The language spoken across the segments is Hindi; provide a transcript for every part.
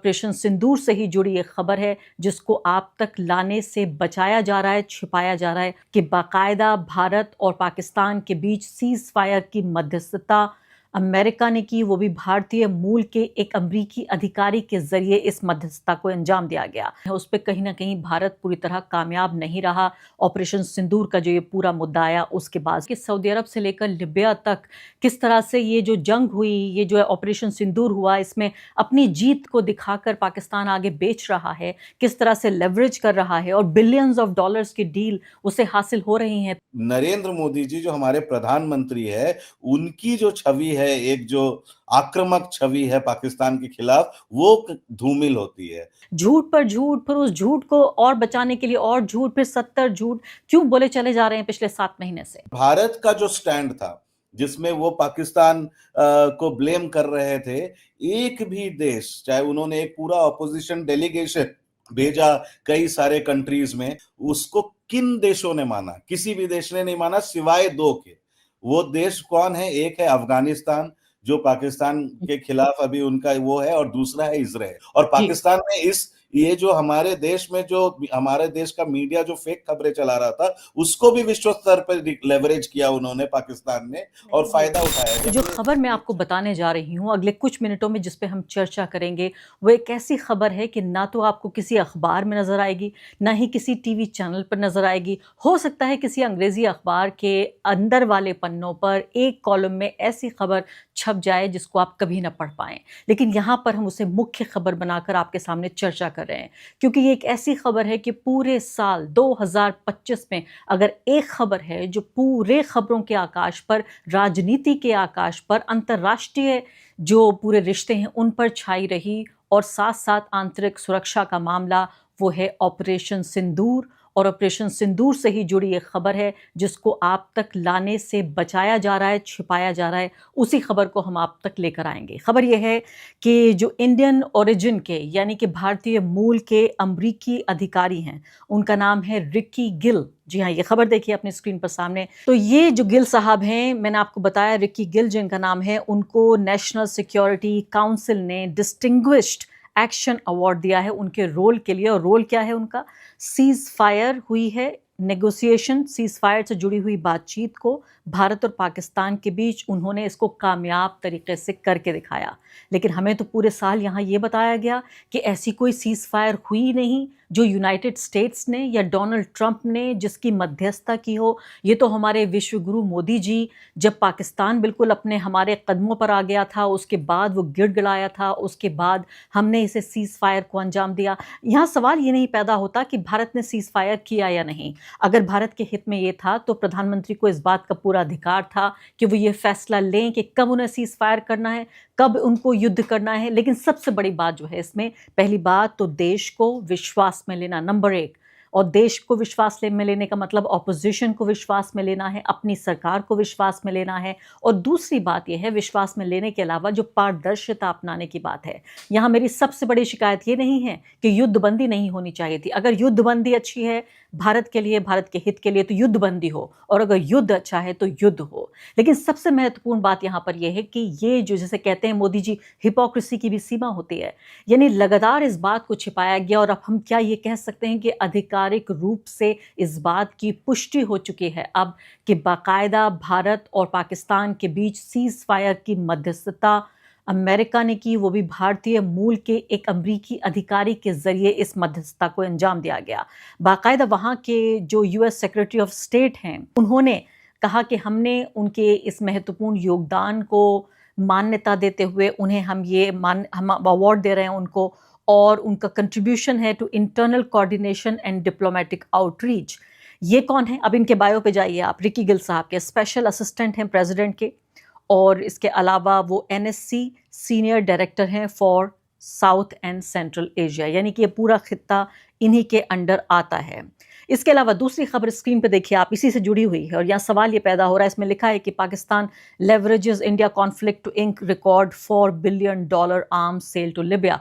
ऑपरेशन सिंदूर से ही जुड़ी एक खबर है जिसको आप तक लाने से बचाया जा रहा है, छिपाया जा रहा है कि बाकायदा भारत और पाकिस्तान के बीच सीज फायर की मध्यस्थता अमेरिका ने की, वो भी भारतीय मूल के एक अमरीकी अधिकारी के जरिए इस मध्यस्थता को अंजाम दिया गया। उस पर कहीं ना कहीं भारत पूरी तरह कामयाब नहीं रहा। ऑपरेशन सिंदूर का जो ये पूरा मुद्दा आया उसके बाद कि सऊदी अरब से लेकर लिबिया तक किस तरह से ये जो जंग हुई, ये जो ऑपरेशन सिंदूर हुआ, इसमें अपनी जीत को दिखाकर पाकिस्तान आगे बेच रहा है, किस तरह से लेवरेज कर रहा है और बिलियंस ऑफ डॉलर्स की डील उसे हासिल हो रही है। नरेंद्र मोदी जी जो हमारे प्रधानमंत्री है, उनकी जो छवि है, एक जो आक्रामक छवि है पाकिस्तान के खिलाफ, वो धूमिल होती है। झूठ पर झूठ, फिर उस झूठ को और बचाने के लिए और झूठ, फिर 70 झूठ क्यों बोले चले जा रहे हैं पिछले 7 महीने से। भारत का जो स्टैंड था जिसमें वो पाकिस्तान को ब्लेम कर रहे थे, एक भी देश, चाहे उन्होंने एक पूरा ऑपोजिशन डेलीगेशन भेजा कई सारे कंट्रीज में, उसको किन देशों ने माना? किसी भी देश ने नहीं माना सिवाय 2 के। वो देश कौन है? एक है अफगानिस्तान जो पाकिस्तान के खिलाफ अभी उनका वो है, और दूसरा है इजराइल। और पाकिस्तान में ये जो हमारे देश में जो हमारे देश का मीडिया जो फेक खबरें चला रहा था, उसको भी विश्व स्तर पर लेवरेज किया उन्होंने पाकिस्तान ने और फायदा उठाया। जो खबर मैं आपको बताने जा रही हूँ अगले कुछ मिनटों में, जिस पे हम चर्चा करेंगे, वो एक ऐसी खबर है कि ना तो आपको किसी अखबार में नजर आएगी, ना ही किसी टीवी चैनल पर नजर आएगी। हो सकता है किसी अंग्रेजी अखबार के अंदर वाले पन्नों पर एक कॉलम में ऐसी खबर छप जाए जिसको आप कभी ना पढ़ पाएं, लेकिन यहाँ पर हम उसे मुख्य खबर बनाकर आपके सामने चर्चा कर रहे हैं, क्योंकि ये एक ऐसी खबर है कि पूरे साल 2025 में अगर एक खबर है जो पूरे खबरों के आकाश पर, राजनीति के आकाश पर, अंतर्राष्ट्रीय जो पूरे रिश्ते हैं उन पर छाई रही, और साथ साथ आंतरिक सुरक्षा का मामला, वो है ऑपरेशन सिंदूर। और ऑपरेशन सिंदूर से ही जुड़ी एक खबर है जिसको आप तक लाने से बचाया जा रहा है, छिपाया जा रहा है। उसी खबर को हम आप तक लेकर आएंगे। खबर यह है कि जो इंडियन ओरिजिन के यानी कि भारतीय मूल के अमरीकी अधिकारी हैं, उनका नाम है रिकी गिल। जी हाँ, ये खबर देखिए अपनी स्क्रीन पर सामने। तो ये जो गिल साहब हैं, मैंने आपको बताया रिकी गिल जिनका नाम है, उनको नेशनल सिक्योरिटी काउंसिल ने डिस्टिंग्विश्ड एक्शन अवार्ड दिया है उनके रोल के लिए। और रोल क्या है उनका? सीज फायर हुई है नेगोशिएशन, सीज फायर से जुड़ी हुई बातचीत को भारत और पाकिस्तान के बीच उन्होंने इसको कामयाब तरीके से करके दिखाया। लेकिन हमें तो पूरे साल यहाँ ये बताया गया कि ऐसी कोई सीज फायर हुई नहीं जो यूनाइटेड स्टेट्स ने या डोनाल्ड ट्रंप ने जिसकी मध्यस्थता की हो। ये तो हमारे विश्वगुरु मोदी जी, जब पाकिस्तान बिल्कुल अपने हमारे कदमों पर आ गया था, उसके बाद वो गिड़गिड़ाया था, उसके बाद हमने इसे सीज फायर को अंजाम दिया। यहाँ सवाल ये नहीं पैदा होता कि भारत ने सीज फायर किया या नहीं। अगर भारत के हित में ये था तो प्रधानमंत्री को इस बात का पूरा अधिकार था कि वो ये फैसला लें कि कब उन्हें सीज फायर करना है, कब उनको युद्ध करना है। लेकिन सबसे बड़ी बात जो है इसमें, पहली बात तो देश को विश्वास में लेना, नंबर 1। और देश को विश्वास में लेने का मतलब ऑपोजिशन को विश्वास में लेना है, अपनी सरकार को विश्वास में लेना है। और दूसरी बात यह है, विश्वास में लेने के अलावा जो पारदर्शिता अपनाने की बात है। यहाँ मेरी सबसे बड़ी शिकायत ये नहीं है कि युद्धबंदी नहीं होनी चाहिए थी। अगर युद्धबंदी अच्छी है भारत के लिए, भारत के हित के लिए, तो युद्धबंदी हो, और अगर युद्ध अच्छा है तो युद्ध हो। लेकिन सबसे महत्वपूर्ण बात यहाँ पर यह है कि ये जो, जैसे कहते हैं मोदी जी, हिपोक्रेसी की भी सीमा होती है। यानी लगातार इस बात को छिपाया गया, और अब हम क्या ये कह सकते हैं कि आधिकारिक रूप से इस बात की पुष्टि हो चुकी है अब कि बाकायदा भारत और पाकिस्तान के बीच सीज फायर की मध्यस्थता अमेरिका ने की, वो भी भारतीय मूल के एक अमरीकी अधिकारी के जरिए इस मध्यस्थता को अंजाम दिया गया। बाकायदा वहाँ के जो यूएस सेक्रेटरी ऑफ स्टेट हैं, उन्होंने कहा कि हमने उनके इस महत्वपूर्ण योगदान को मान्यता देते हुए उन्हें हम अवार्ड दे रहे हैं उनको, और उनका कंट्रीब्यूशन है to internal coordination and diplomatic outreach. ये कौन है? अब इनके बायो पे जाइए आप। रिकी गिल साहब के स्पेशल असिस्टेंट हैं प्रेसिडेंट के, और इसके अलावा वो एनएससी सीनियर डायरेक्टर हैं for south and central Asia, यानी कि ये पूरा खित्ता इन्हीं के अंडर आता है। इसके अलावा दूसरी खबर स्क्रीन पे देखिए आप, इसी से जुड़ी हुई है, और यहाँ सवाल ये पैदा हो रहा है। इसमें लिखा है कि Pakistan leverages India conflict to ink record $4 billion arms sale to Libya.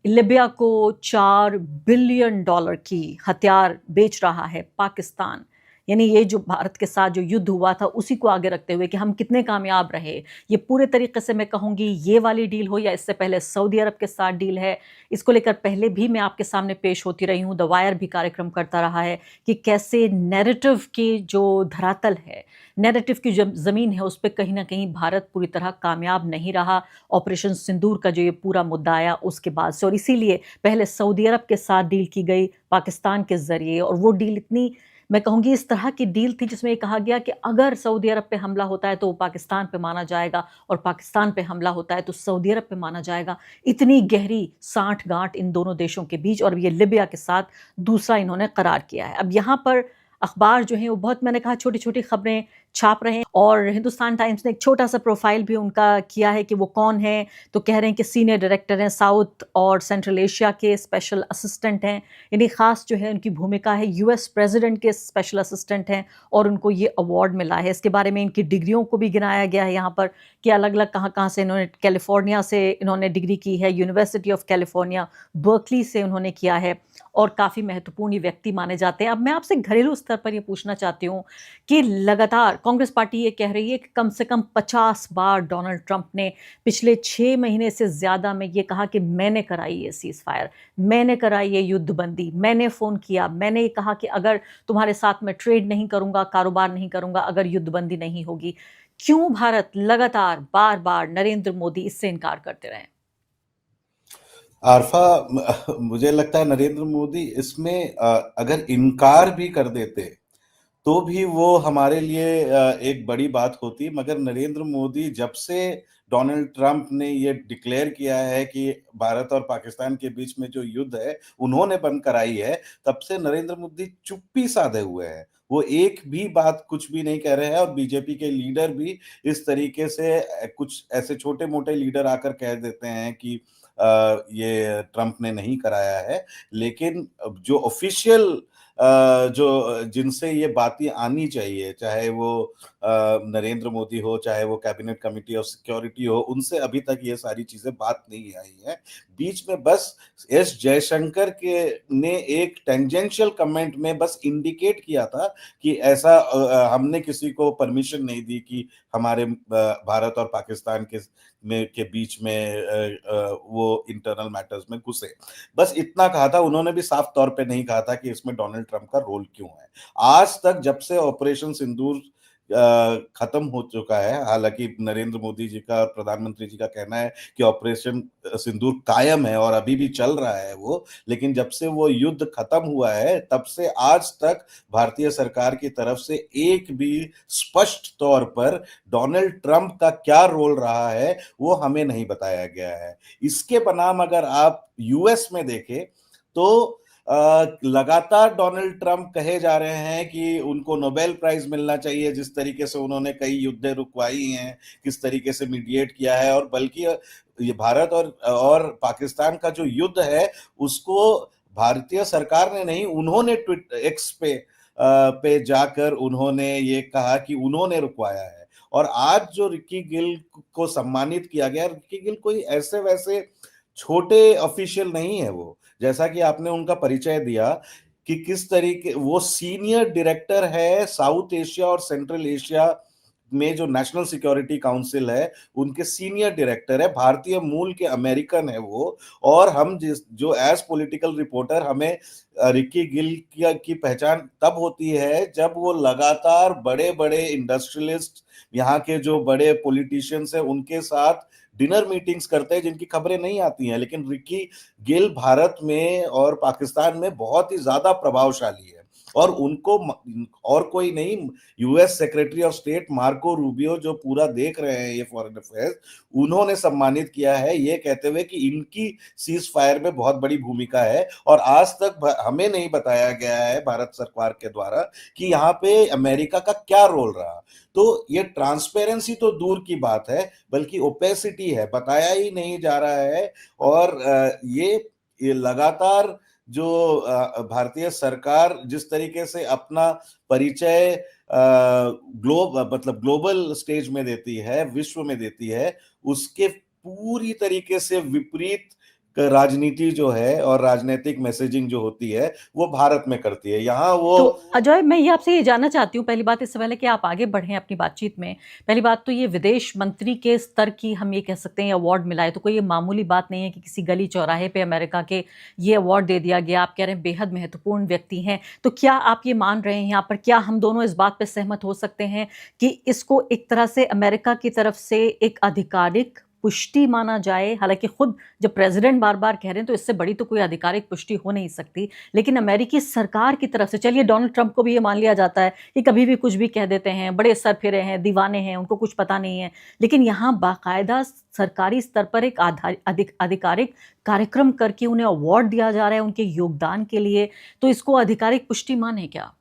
Libya को $4 बिलियन की हथियार बेच रहा है पाकिस्तान। यानी ये जो भारत के साथ जो युद्ध हुआ था उसी को आगे रखते हुए कि हम कितने कामयाब रहे। ये पूरे तरीके से मैं कहूँगी ये वाली डील हो या इससे पहले सऊदी अरब के साथ डील है, इसको लेकर पहले भी मैं आपके सामने पेश होती रही हूँ। द वायर भी कार्यक्रम करता रहा है कि कैसे नैरेटिव की जो धरातल है, नैरेटिव की जो ज़मीन है, उस पे कहीं न कहीं भारत पूरी तरह कामयाब नहीं रहा। ऑपरेशन सिंदूर का जो ये पूरा मुद्दा आया उसके बाद से, और इसीलिए पहले सऊदी अरब के साथ डील की गई पाकिस्तान के ज़रिए, और वो डील इतनी, मैं कहूँगी इस तरह की डील थी जिसमें ये कहा गया कि अगर सऊदी अरब पे हमला होता है तो वो पाकिस्तान पे माना जाएगा, और पाकिस्तान पे हमला होता है तो सऊदी अरब पे माना जाएगा। इतनी गहरी साँठ-गाँठ इन दोनों देशों के बीच, और ये लिबिया के साथ दूसरा इन्होंने करार किया है। अब यहाँ पर अखबार जो हैं वो बहुत, मैंने कहा, छोटी-छोटी खबरें छाप रहे हैं, और हिंदुस्तान टाइम्स ने एक छोटा-सा प्रोफाइल भी उनका किया है कि वो कौन हैं, तो कह रहे हैं कि सीनियर डायरेक्टर हैं, साउथ और सेंट्रल एशिया के स्पेशल असिस्टेंट हैं। यानी ख़ास जो है उनकी भूमिका है, यूएस प्रेसिडेंट के स्पेशल असिस्टेंट हैं, और उनको ये अवार्ड मिला है। इसके बारे में इनकी डिग्रियों को भी गिनाया गया है यहाँ पर कि अलग-अलग कहाँ-कहाँ से इन्होंने, कैलिफ़ोर्निया से इन्होंने डिग्री की है, यूनिवर्सिटी ऑफ कैलिफ़ोर्निया, बर्कली से उन्होंने किया है, और काफ़ी महत्वपूर्ण ये व्यक्ति माने जाते हैं। अब मैं आपसे घरेलू स्तर पर ये पूछना चाहती हूँ कि लगातार कांग्रेस पार्टी ये कह रही है कि कम से कम 50 बार डोनाल्ड ट्रंप ने पिछले 6 महीने से ज़्यादा में ये कहा कि मैंने कराई ये सीज़फायर, मैंने कराई ये युद्धबंदी, मैंने फ़ोन किया, मैंने ये कहा कि अगर तुम्हारे साथ मैं ट्रेड नहीं करूँगा, कारोबार नहीं करूँगा, अगर युद्धबंदी नहीं होगी। क्यों भारत लगातार बार-बार नरेंद्र मोदी इससे इनकार करते रहे? आरफा, मुझे लगता है नरेंद्र मोदी इसमें अगर इनकार भी कर देते तो भी वो हमारे लिए एक बड़ी बात होती, मगर नरेंद्र मोदी जब से डोनाल्ड ट्रंप ने ये डिक्लेयर किया है कि भारत और पाकिस्तान के बीच में जो युद्ध है उन्होंने बंद कराई है, तब से नरेंद्र मोदी चुप्पी साधे हुए हैं। वो एक भी बात कुछ भी नहीं कह रहे हैं, और बीजेपी के लीडर भी इस तरीके से कुछ ऐसे छोटे-मोटे लीडर आकर कह देते हैं कि ये ट्रंप ने नहीं कराया है। लेकिन अब जो ऑफिशियल जो जिनसे ये बातें आनी चाहिए, चाहे वो नरेंद्र मोदी हो, चाहे वो कैबिनेट कमिटी ऑफ सिक्योरिटी हो, उनसे अभी तक ये सारी चीजें बात नहीं आई है। बीच में बस एस जयशंकर के ने एक टेंजेंशियल कमेंट में बस इंडिकेट किया था कि ऐसा हमने किसी को परमिशन नहीं दी कि हमारे भारत और पाकिस्तान के बीच में वो इंटरनल मैटर्स में घुसे। बस इतना कहा था, उन्होंने भी साफ तौर पे नहीं कहा था कि इसमें डोनाल्ड ट्रंप का रोल क्यों है। आज तक जब से ऑपरेशन सिंदूर खत्म हो चुका है, हालांकि नरेंद्र मोदी जी का और प्रधानमंत्री जी का कहना है कि ऑपरेशन सिंदूर कायम है और अभी भी चल रहा है वो, लेकिन जब से वो युद्ध खत्म हुआ है तब से आज तक भारतीय सरकार की तरफ से एक भी स्पष्ट तौर पर डोनाल्ड ट्रंप का क्या रोल रहा है वो हमें नहीं बताया गया है। इसके बनाम अगर आप यूएस में देखें तो लगातार डोनाल्ड ट्रंप कहे जा रहे हैं कि उनको नोबेल प्राइज मिलना चाहिए, जिस तरीके से उन्होंने कई युद्धें रुकवाई हैं, किस तरीके से मीडिएट किया है, और बल्कि ये भारत और पाकिस्तान का जो युद्ध है उसको भारतीय सरकार ने नहीं, उन्होंने ट्विट एक्स पे जाकर उन्होंने ये कहा कि उन्होंने रुकवाया है। और आज जो रिकी गिल को सम्मानित किया गया, रिकी गिल कोई ऐसे वैसे छोटे ऑफिशियल नहीं है वो, जैसा कि आपने उनका परिचय दिया कि किस तरीके वो सीनियर डायरेक्टर है साउथ एशिया और सेंट्रल एशिया में जो नेशनल सिक्योरिटी काउंसिल है, उनके सीनियर डायरेक्टर है, भारतीय मूल के अमेरिकन है वो। और हम जो एज पॉलिटिकल रिपोर्टर हमें रिकी गिल की पहचान तब होती है जब वो लगातार बड़े बड़े इंडस्ट्रियलिस्ट, यहाँ के जो बड़े पॉलिटिशियंस हैं उनके साथ डिनर मीटिंग्स करते हैं, जिनकी खबरें नहीं आती हैं। लेकिन रिकी गिल भारत में और पाकिस्तान में बहुत ही ज्यादा प्रभावशाली है, और उनको और कोई नहीं, US secretary of state Marco Rubio जो पूरा देख रहे हैं ये फॉरेन अफेयर्स, उन्होंने सम्मानित किया है ये कहते हुए कि इनकी सीज फायर में बहुत बड़ी भूमिका है। और आज तक हमें नहीं बताया गया है भारत सरकार के द्वारा कि यहाँ पे अमेरिका का क्या रोल रहा। तो ये ट्रांसपेरेंसी तो दूर की बात है, बल्कि ओपेसिटी है, बताया ही नहीं जा रहा है। और ये लगातार जो भारतीय सरकार जिस तरीके से अपना परिचय मतलब ग्लोबल स्टेज में देती है, विश्व में देती है, उसके पूरी तरीके से विपरीत राजनीति जो है और राजनीतिक मैसेजिंग जो होती है वो भारत में करती है। यहाँ वो तो अजय, मैं ये आपसे ये जानना चाहती हूँ, पहली बात इससे पहले कि आप आगे बढ़ें अपनी बातचीत में, पहली बात तो ये विदेश मंत्री के स्तर की हम ये कह सकते हैं अवार्ड मिला है, तो कोई ये मामूली बात नहीं है कि किसी गली चौराहे पे अमेरिका के ये अवार्ड दे दिया गया। आप कह रहे हैं बेहद महत्वपूर्ण व्यक्ति हैं, तो क्या आप ये मान रहे हैं यहाँ पर, क्या हम दोनों इस बात पर सहमत हो सकते हैं कि इसको एक तरह से अमेरिका की तरफ से एक आधिकारिक पुष्टि माना जाए? हालांकि खुद जब प्रेसिडेंट बार बार कह रहे हैं तो इससे बड़ी तो कोई आधिकारिक पुष्टि हो नहीं सकती, लेकिन अमेरिकी सरकार की तरफ से, चलिए डोनाल्ड ट्रंप को भी ये मान लिया जाता है कि कभी भी कुछ भी कह देते हैं, बड़े सरफिरे हैं, दीवाने हैं, उनको कुछ पता नहीं है, लेकिन यहाँ बाकायदा सरकारी स्तर पर एक आधिकारिक कार्यक्रम करके उन्हें अवार्ड दिया जा रहा है उनके योगदान के लिए, तो इसको आधिकारिक पुष्टि माने क्या?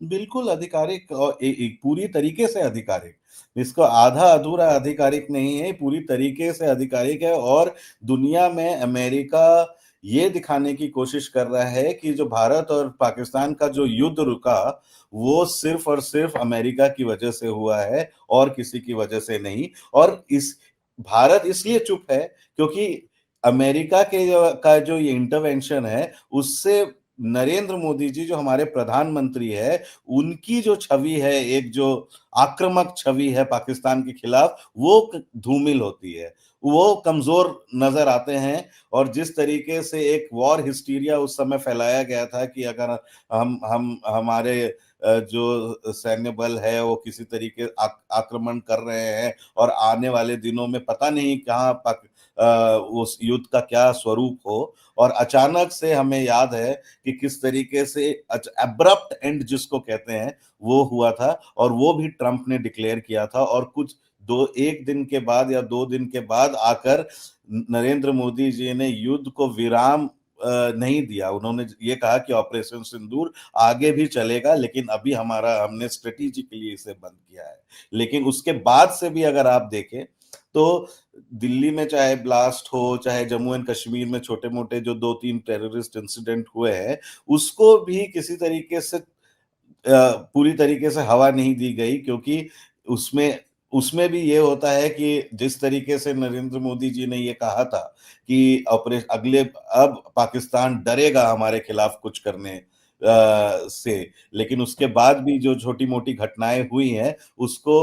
बिल्कुल आधिकारिक और पूरी तरीके से आधिकारिक, इसको आधा अधूरा आधिकारिक नहीं है, पूरी तरीके से आधिकारिक है। और दुनिया में अमेरिका ये दिखाने की कोशिश कर रहा है कि जो भारत और पाकिस्तान का जो युद्ध रुका वो सिर्फ और सिर्फ अमेरिका की वजह से हुआ है और किसी की वजह से नहीं। और इस भारत इसलिए चुप है क्योंकि अमेरिका के का जो ये इंटरवेंशन है उससे नरेंद्र मोदी जी जो हमारे प्रधानमंत्री है उनकी जो छवि है, एक जो आक्रामक छवि है पाकिस्तान के खिलाफ, वो धूमिल होती है, वो कमजोर नजर आते हैं। और जिस तरीके से एक वॉर हिस्टीरिया उस समय फैलाया गया था कि अगर हम हमारे जो सैन्य बल है वो किसी तरीके आक्रमण कर रहे हैं और आने वाले दिनों में पता नहीं कहाँ उस युद्ध का क्या स्वरूप हो, और अचानक से हमें याद है कि किस तरीके से एब्रप्ट एंड जिसको कहते हैं वो हुआ था, और वो भी ट्रंप ने डिक्लेयर किया था। और कुछ एक दिन के बाद या 2 दिन के बाद आकर नरेंद्र मोदी जी ने युद्ध को विराम नहीं दिया। उन्होंने ये कहा कि ऑपरेशन सिंदूर आगे भी चलेगा, लेकिन अभी हमने स्ट्रेटेजिकली इसे बंद किया है। लेकिन उसके बाद से भी अगर आप देखें तो दिल्ली में चाहे ब्लास्ट हो, चाहे जम्मू एंड कश्मीर में छोटे मोटे जो 2-3 टेररिस्ट इंसिडेंट हुए हैं, उसको भी किसी तरीके से पूरी तरीके से हवा नहीं दी गई, क्योंकि उसमें उसमें भी ये होता है कि जिस तरीके से नरेंद्र मोदी जी ने ये कहा था कि अब पाकिस्तान डरेगा हमारे खिलाफ कुछ करने से, लेकिन उसके बाद भी जो छोटी मोटी घटनाएं हुई हैं उसको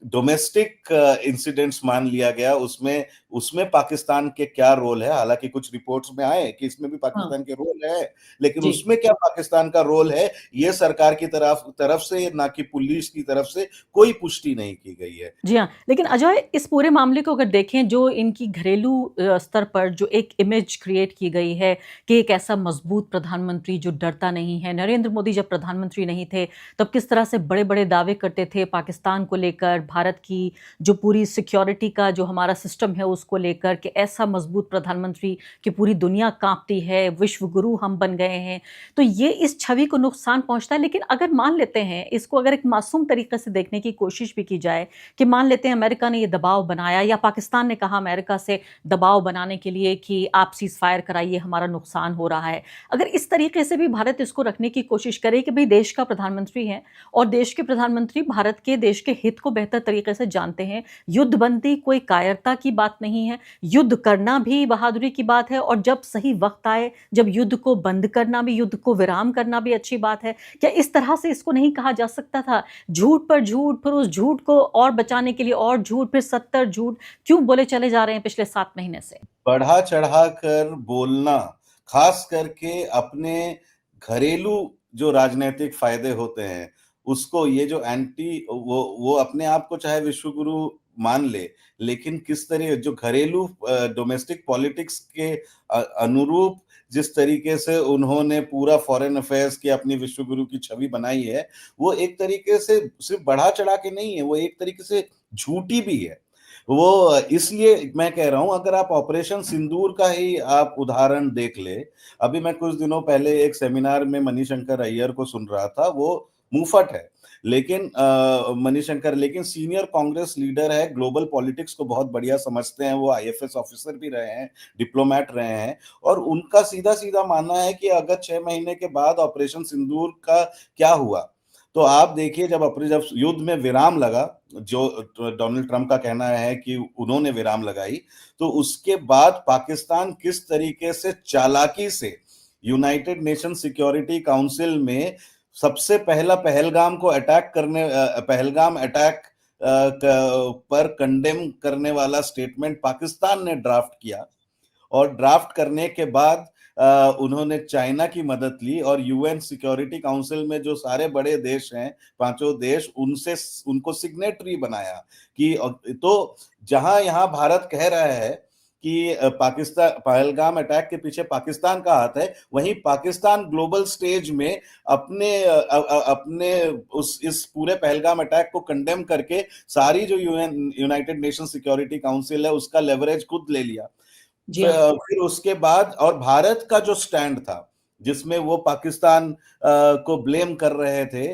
डोमेस्टिक इंसिडेंट्स मान लिया गया। उसमें उसमें पाकिस्तान के क्या रोल है, हालांकि कुछ रिपोर्ट्स में आए कि इसमें भी हाँ पाकिस्तान के रोल है, लेकिन जी। उसमें क्या पाकिस्तान का रोल है ये सरकार की तरफ तरफ से, ना कि पुलिस की तरफ से कोई पुष्टि नहीं की गई है। जी हाँ, लेकिन अजय, इस पूरे मामले को अगर देखें, जो इनकी घरेलू स्तर पर जो एक इमेज क्रिएट की गई है कि एक ऐसा मजबूत प्रधानमंत्री जो डरता नहीं है। नरेंद्र मोदी जब प्रधानमंत्री नहीं थे तब किस तरह से बड़े-बड़े दावे करते थे पाकिस्तान को लेकर, भारत की जो पूरी सिक्योरिटी का जो हमारा सिस्टम है उसको लेकर, कि ऐसा मजबूत प्रधानमंत्री कि पूरी दुनिया काँपती है, विश्व गुरु हम बन गए हैं। तो ये इस छवि को नुकसान पहुँचता है, लेकिन अगर मान लेते हैं इसको, अगर एक मासूम तरीके से देखने की कोशिश भी की जाए कि मान लेते हैं अमेरिका ने ये दबाव बनाया या पाकिस्तान ने कहा अमेरिका से दबाव बनाने के लिए कि आप सीज़ फायर कराइए, हमारा नुकसान हो रहा है। अगर इस तरीके से भी भारत इसको रखने की कोशिश करे कि भई देश का प्रधानमंत्री है और देश के प्रधानमंत्री भारत के देश के हित को बेहतर तरीके से जानते हैं, युद्धबंदी कोई कायरता की बात नहीं है, युद्ध करना भी बहादुरी की बात है, और जब सही वक़्त आए, जब युद्ध को बंद करना भी, युद्ध को विराम करना भी अच्छी बात है। क्या इस तरह से इसको नहीं कहा जा सकता था? झूठ पर झूठ, फिर उस झूठ को और बचाने के लिए और झूठ, फिर 70 झूठ क्यों बोले चले जा रहे हैं पिछले 7 महीने से? बढ़ा चढ़ाकर बोलना, खास करके अपने घरेलू जो राजनीतिक फायदे होते हैं उसको, ये जो एंटी वो अपने आप को चाहे विश्व गुरु मान ले, लेकिन किस तरह जो घरेलू डोमेस्टिक पॉलिटिक्स के अनुरूप जिस तरीके से उन्होंने पूरा फॉरेन अफेयर्स की अपनी विश्व गुरु की छवि बनाई है, वो एक तरीके से सिर्फ बढ़ा चढ़ा के नहीं है, वो एक तरीके से झूठी भी है। वो इसलिए मैं कह रहा हूं, अगर आप ऑपरेशन सिंदूर का ही आप उदाहरण देख ले, अभी मैं कुछ दिनों पहले एक सेमिनार में मणिशंकर अय्यर को सुन रहा था। वो मुंहफट है, लेकिन मणिशंकर लेकिन सीनियर कांग्रेस लीडर है, ग्लोबल पॉलिटिक्स को बहुत बढ़िया समझते हैं, वो आईएफएस ऑफिसर भी रहे हैं, डिप्लोमेट रहे हैं, और उनका सीधा सीधा मानना है कि अगर 6 महीने के बाद ऑपरेशन सिंदूर का क्या हुआ, तो आप देखिए जब युद्ध में विराम लगा, जो डोनाल्ड ट्रंप का कहना है कि उन्होंने विराम लगाई, तो उसके बाद पाकिस्तान किस तरीके से चालाकी से यूनाइटेड नेशन सिक्योरिटी काउंसिल में सबसे पहला पहलगाम अटैक पर कंडेम करने वाला स्टेटमेंट पाकिस्तान ने ड्राफ्ट किया, और ड्राफ्ट करने के बाद उन्होंने चाइना की मदद ली, और यूएन सिक्योरिटी काउंसिल में जो सारे बड़े देश हैं, पांचों देश, उनको सिग्नेटरी बनाया कि तो जहां यहां भारत कह रहा है कि पाकिस्तान पहलगाम अटैक के पीछे पाकिस्तान का हाथ है, वहीं पाकिस्तान ग्लोबल स्टेज में अपने उस इस पूरे पहलगाम अटैक को कंडेम करके सारी जो यूनाइटेड नेशन सिक्योरिटी काउंसिल है उसका लेवरेज खुद ले लिया। जी हाँ। फिर उसके बाद और भारत का जो स्टैंड था, जिसमें वो पाकिस्तान को ब्लेम कर रहे थे,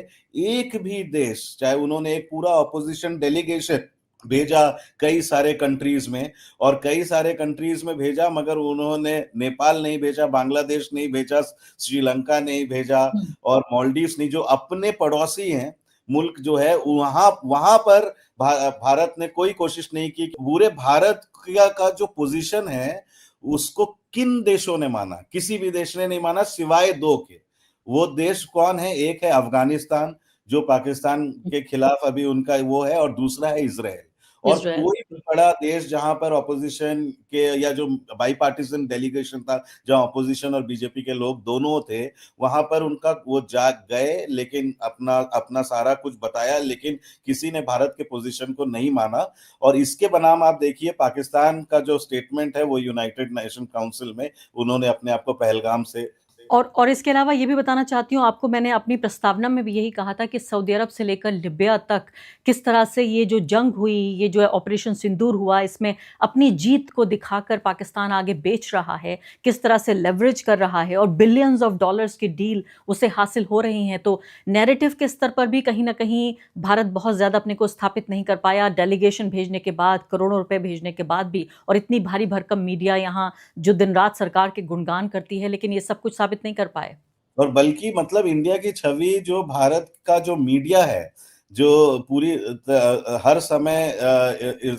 एक भी देश, चाहे उन्होंने एक पूरा ऑपोजिशन डेलीगेशन भेजा कई सारे कंट्रीज में, और कई सारे कंट्रीज में भेजा, मगर उन्होंने नेपाल नहीं भेजा, बांग्लादेश नहीं भेजा, श्रीलंका नहीं भेजा, हम्म। और मालदीव्स नहीं, जो अपने पड़ोसी हैं मुल्क जो है, वहां वहां पर भारत ने कोई कोशिश नहीं की। पूरे भारत का जो पोजीशन है उसको किन देशों ने माना? किसी भी देश ने नहीं माना सिवाय दो के। वो देश कौन है? एक है अफगानिस्तान, जो पाकिस्तान के खिलाफ अभी उनका वो है, और दूसरा है इजराइल। और इजराइल। कोई भी बड़ा देश जहां पर ऑपोजिशन के, या जो बाई पार्टीजन डेलीगेशन था, जहां ऑपोजिशन और बीजेपी के लोग दोनों थे, वहां पर उनका वो जाग गए, लेकिन अपना अपना सारा कुछ बताया, लेकिन किसी ने भारत के पोजीशन को नहीं माना। और इसके बनाम आप देखिए पाकिस्तान का जो स्टेटमेंट है, वो यूनाइटेड नेशन काउंसिल में उन्होंने अपने आप को पहलगाम से और इसके अलावा ये भी बताना चाहती हूँ आपको, मैंने अपनी प्रस्तावना में भी यही कहा था कि सऊदी अरब से लेकर लिबिया तक किस तरह से ये जो जंग हुई, ये जो ऑपरेशन सिंदूर हुआ, इसमें अपनी जीत को दिखाकर पाकिस्तान आगे बेच रहा है, किस तरह से लेवरेज कर रहा है, और बिलियंस ऑफ डॉलर्स की डील उसे हासिल हो रही हैं। तो नैरेटिव के स्तर पर भी कहीं ना कहीं भारत बहुत ज़्यादा अपने को स्थापित नहीं कर पाया, डेलीगेशन भेजने के बाद, करोड़ों रुपए भेजने के बाद भी, और इतनी भारी भरकम मीडिया यहाँ जो दिन रात सरकार के गुणगान करती है, लेकिन ये सब कुछ साबित नहीं कर पाए। और बल्कि मतलब इंडिया की छवि, जो भारत का जो मीडिया है, जो पूरी हर समय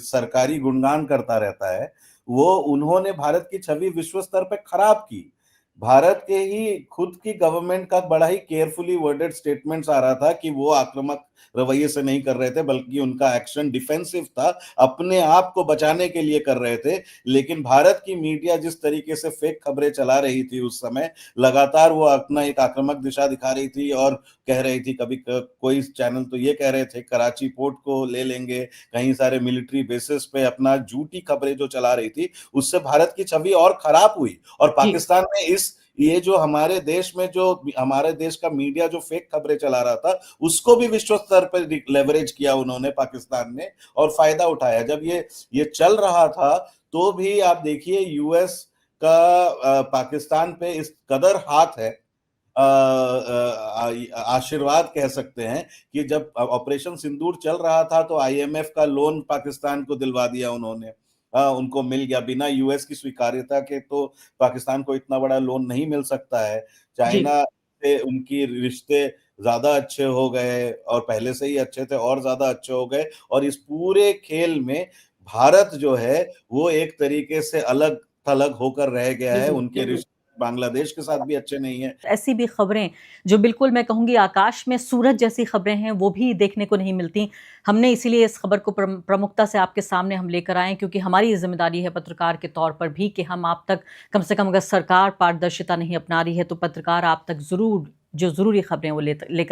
सरकारी गुणगान करता रहता है, वो उन्होंने भारत की छवि विश्व स्तर पे खराब की। भारत के ही खुद की गवर्नमेंट का बड़ा ही केयरफुली वर्डेड स्टेटमेंट्स आ रहा था कि वो आक्रामक रवैये से नहीं कर रहे थे, बल्कि उनका एक्शन डिफेंसिव था, अपने आप को बचाने के लिए कर रहे थे। लेकिन भारत की मीडिया जिस तरीके से फेक खबरें चला रही थी उस समय, लगातार वो अपना एक आक्रामक दिशा दिखा रही थी, और कह रही थी, कभी कोई चैनल तो ये कह रहे थे कराची पोर्ट को ले लेंगे, कहीं सारे मिलिट्री बेसिस पे अपना झूठी खबरें जो चला रही थी, उससे भारत की छवि और खराब हुई। और जी। पाकिस्तान ने ये जो हमारे देश में जो हमारे देश का मीडिया जो फेक खबरें चला रहा था, उसको भी विश्व स्तर पर लेवरेज किया उन्होंने, पाकिस्तान ने, और फायदा उठाया। जब ये चल रहा था, तो भी आप देखिए यूएस का पाकिस्तान पे इस कदर हाथ है, आशीर्वाद कह सकते हैं, कि जब ऑपरेशन सिंदूर चल रहा था तो आईएमएफ का लोन पाकिस्तान को दिलवा दिया उन्होंने। उनको मिल गया बिना यूएस की स्वीकार्यता के, तो पाकिस्तान को इतना बड़ा लोन नहीं मिल सकता है। जी। चाइना से उनकी रिश्ते ज्यादा अच्छे हो गए, और पहले से ही अच्छे थे और ज्यादा अच्छे हो गए, और इस पूरे खेल में भारत जो है वो एक तरीके से अलग थलग होकर रह गया है। बिल्कुल। उनके रिश्ते बांग्लादेश के साथ भी अच्छे नहीं है। ऐसी भी खबरें जो बिल्कुल मैं कहूँगी आकाश में सूरज जैसी खबरें हैं, वो भी देखने को नहीं मिलती। हमने इसीलिए इस खबर को प्रमुखता से आपके सामने हम लेकर आए, क्योंकि हमारी ये ज़िम्मेदारी है पत्रकार के तौर पर भी कि हम आप तक कम से कम, अगर सरकार पारदर्शिता नहीं अपना रही है, तो पत्रकार आप तक ज़रूर जो ज़रूरी खबरें वो लेकर आएँ।